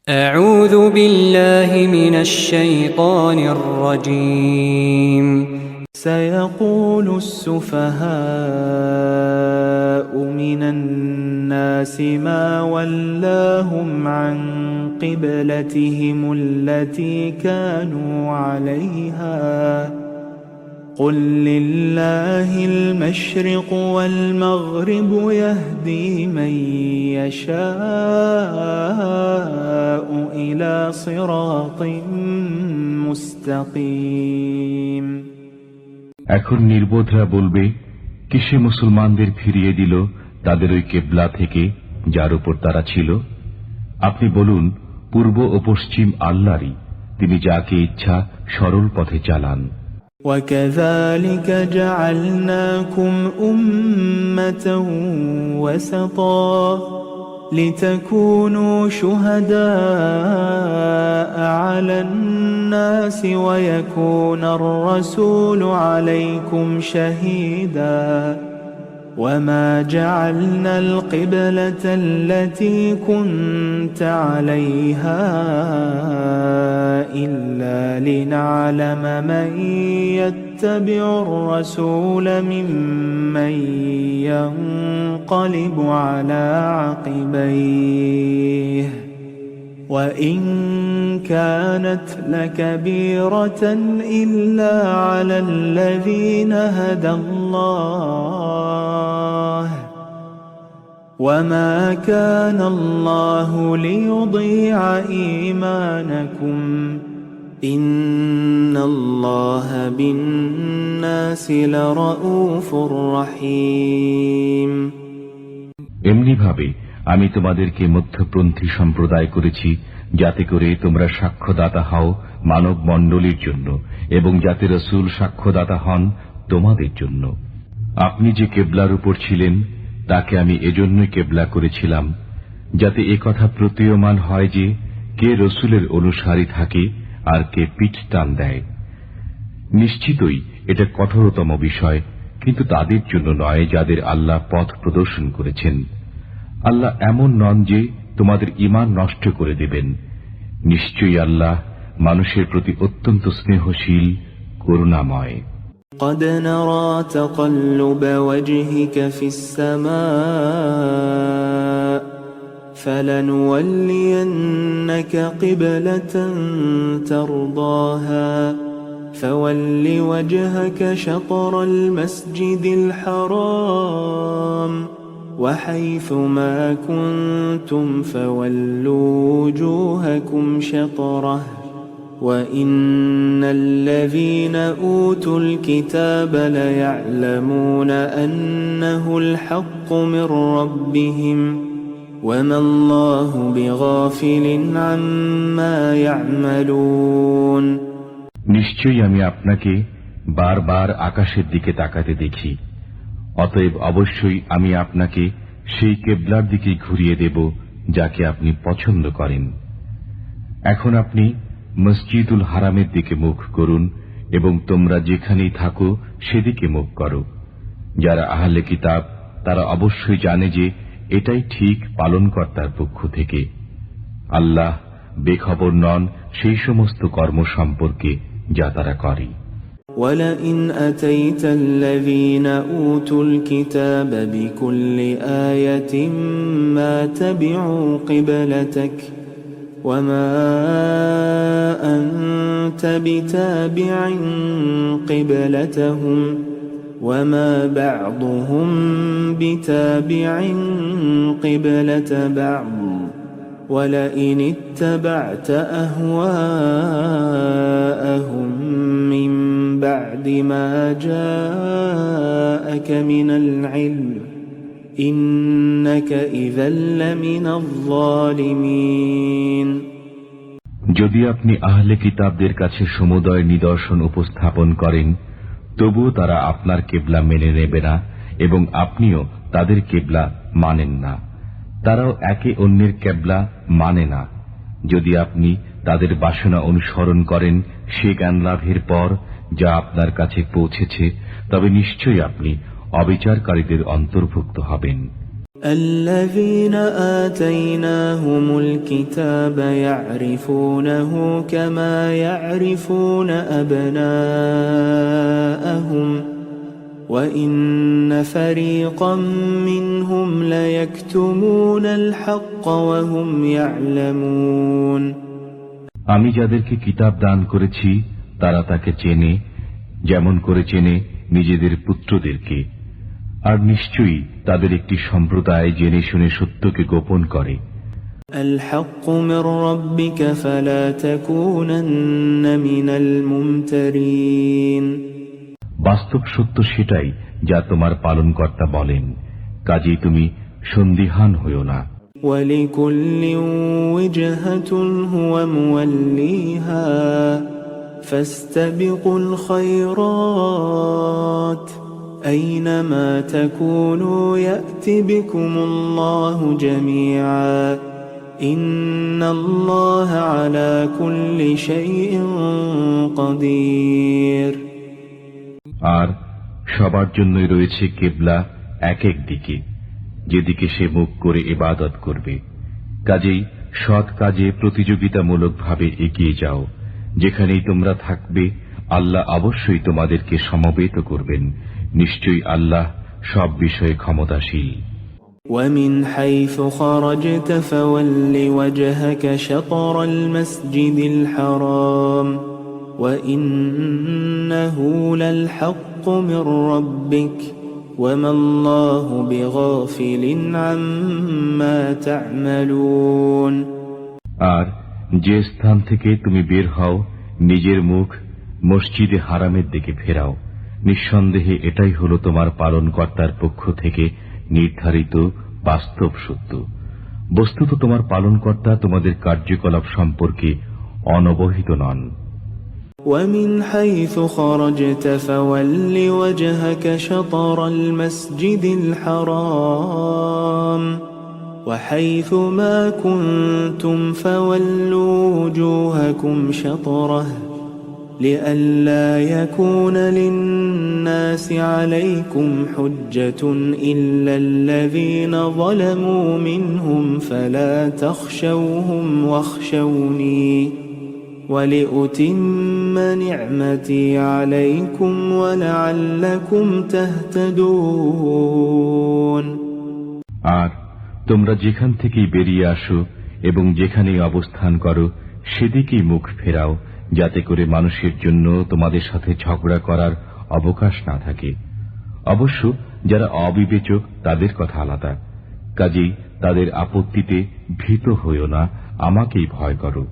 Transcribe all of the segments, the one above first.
أعوذ بالله من الشيطان الرجيم. سيقول السفهاء من الناس ما ولاهم عن قبلتهم التي كانوا عليها قل لله المشرق والمغرب يهدي من يشاء إلى صراط مستقيم। এখন নির্বোধরা বলবে, কিসে মুসলমানদের ফিরিয়ে দিল তাদের ওই কেবলা থেকে যার উপর তারা ছিল। আপনি বলুন, পূর্ব ও পশ্চিম আল্লাহরই, তিনি যাকে ইচ্ছা সরল পথে চালান। وكذلك جعلناكم أمة وسطا لتكونوا شهداء على الناس ويكون الرسول عليكم شهيدا وما جعلنا القبلة التي كنت عليها إلا لنعلم من يتبع الرسول ممن ينقلب على عقبيه وإن كانت لكبيرة إلا على الذين هدى الله وما كان الله ليضيع إيمانكم إن الله بالناس لرؤوف رحيم। এমনি ভাবে আমি তোমাদেরকে মধ্যপন্থী সম্প্রদায় করেছি, যাতে করে তোমরা সাক্ষ্যদাতা হও মানব মণ্ডলীর জন্য এবং যাতে রাসূল সাক্ষ্যদাতা হন তোমাদের জন্য। আপনি যে কেবলার উপর ছিলেন তাকে আমি এজন্যই কেবলা করেছিলাম, যাতে একথা প্রতীয়মান হয় যে কে রাসূলের অনুসারী থাকে আর কে পিঠ টান দেয়। নিশ্চিতই এটা কঠোরতম বিষয়, কিন্তু তাদের জন্য নয় যাদের আল্লাহ পথ প্রদর্শন করেছেন। আল্লাহ এমন নন যে তোমাদের ঈমান নষ্ট করে দেবেন। নিশ্চয়ই আল্লাহ মানুষের প্রতি অত্যন্ত স্নেহশীল, করুণাময়। قد نرى تقلب وجهك في السماء فلنولينك قبلة ترضاها فول وجهك شطر المسجد الحرام وحيث ما كنتم فولوا وجوهكم شطره وإن الذين أوتوا الكتاب ليعلمون أنه الحق من ربهم وما الله بغافل عما يعملون। নিশ্চয়ই আমি আপনাকে বারবার আকাশের দিকে তাকাতে দেখি, অতএব অবশ্যই আমি আপনাকে সেই কেবলার দিকে ঘুরিয়ে দেব যাকে আপনি পছন্দ করেন। এখন আপনি মসজিদুল হারামের দিকে মুখ করুন এবং তোমরা যেখানেই থাকো সেদিকে মুখ করো। যারা আহলে কিতাব তারা অবশ্যই জানে যে এটাই ঠিক পালনকর্তার পক্ষ থেকে। আল্লাহ বেখবর নন সেই সমস্ত কর্ম সম্পর্কে যা তারা করে। ولئن أتيت الذين أوتوا الكتاب بكل آية ما تبعوا قبلتك وما أنت بتابع قبلتهم وما بعضهم بتابع قبلة بعض ولئن اتبعت أهواءهم من بعد ما جاءك من العلم إنك إذا لمن الظالمين। যদি আপনি আহলে কিতাবদের কাছে সমুদয় নিদর্শন উপস্থাপন করেন, তবুও তারা আপনার কেবলা মেনে নেবে না এবং আপনিও তাদের কেবলা মানেন না। তারাও একে অন্যের কেবলা মানে না। যদি আপনি তাদের বাসনা অনুসরণ করেন সে জ্ঞান লাভের পর যা আপনার কাছে পৌঁছেছে, তবে নিশ্চয়ই আপনি অবিচারকারীদের অন্তর্ভুক্ত হবেন। الذين آتيناهم الكتاب يعرفونه كما يعرفون أبناءهم وإن فريقا منهم ليكتمون الحق وهم يعلمون আমি যাদেরকে কিতাব দান করেছি তারা তাকে চেনে যেমন করে চেনে নিজেদের পুত্রদেরকে, আর নিশ্চয়ই তাদের একটি সম্প্রদায় জেনে শুনে সত্যকে গোপন করে। الحق من ربك فلا تكونن من الممترين বাস্তব সত্য সেটাই যা তোমার পালনকর্তা বলেন, কাজেই তুমি সন্দিহান হইও না। ولكل وجهة هو موليها فاستبقوا الخيرات أينما تكونوا يأت بكم الله جميعا إن الله على كل شيء قدير আর সবার জন্যই রয়েছে কিবলা এক এক দিকে, যেদিকে সে মুখ করে ইবাদত করবে। কাজেই সৎ কাজে প্রতিযোগিতামূলকভাবে এগিয়ে যাও। যেখানেই তোমরা থাকবে আল্লাহ অবশ্যই তোমাদেরকে সমবেত করবেন। নিশ্চয়ই আল্লাহ সব বিষয়ে ক্ষমতাশীল। ومن حيث خرجت فول وجهك شطر المسجد الحرام وإنه للحق من ربك وما الله بغافل عما تعملون আর যে স্থান থেকে তুমি বের হও নিজের মুখ মসজিদে হারামের দিকে ফেরাও। নিঃসন্দেহে এটাই হলো তোমার পালনকর্তার পক্ষ থেকে নির্ধারিত বাস্তব সত্য। বস্তুত তোমার পালনকর্তা তোমাদের কার্যকলাপ সম্পর্কে অনবহিত নন। ومن حيث خرجت فول وجهك شطر المسجد الحرام وحيث ما كنتم فولوا وجوهكم شطره لئلا يكون للناس عليكم حجة إلا الذين ظلموا منهم فلا تخشوهم واخشوني ولأتم نعمتي عليكم ولعلكم تهتدون আর তোমরা যেখান থেকেই বেরিয়ে আসো এবং যেখানেই অবস্থান করো সেদিকেই মুখ ফেরাও, যাতে করে মানুষের জন্য তোমাদের সাথে ঝগড়া করার অবকাশ না থাকে। অবশ্য যারা অবিবেচক তাদের কথা আলাদা। কাজেই তাদের আপত্তিতে ভীত হইও না, আমাকেই ভয় করো,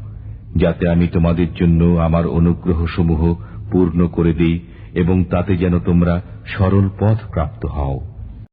যাতে আমি তোমাদের জন্য আমার অনুগ্রহসমূহ পূর্ণ করে দিই এবং তাতে যেন তোমরা সরল পথ প্রাপ্ত হও।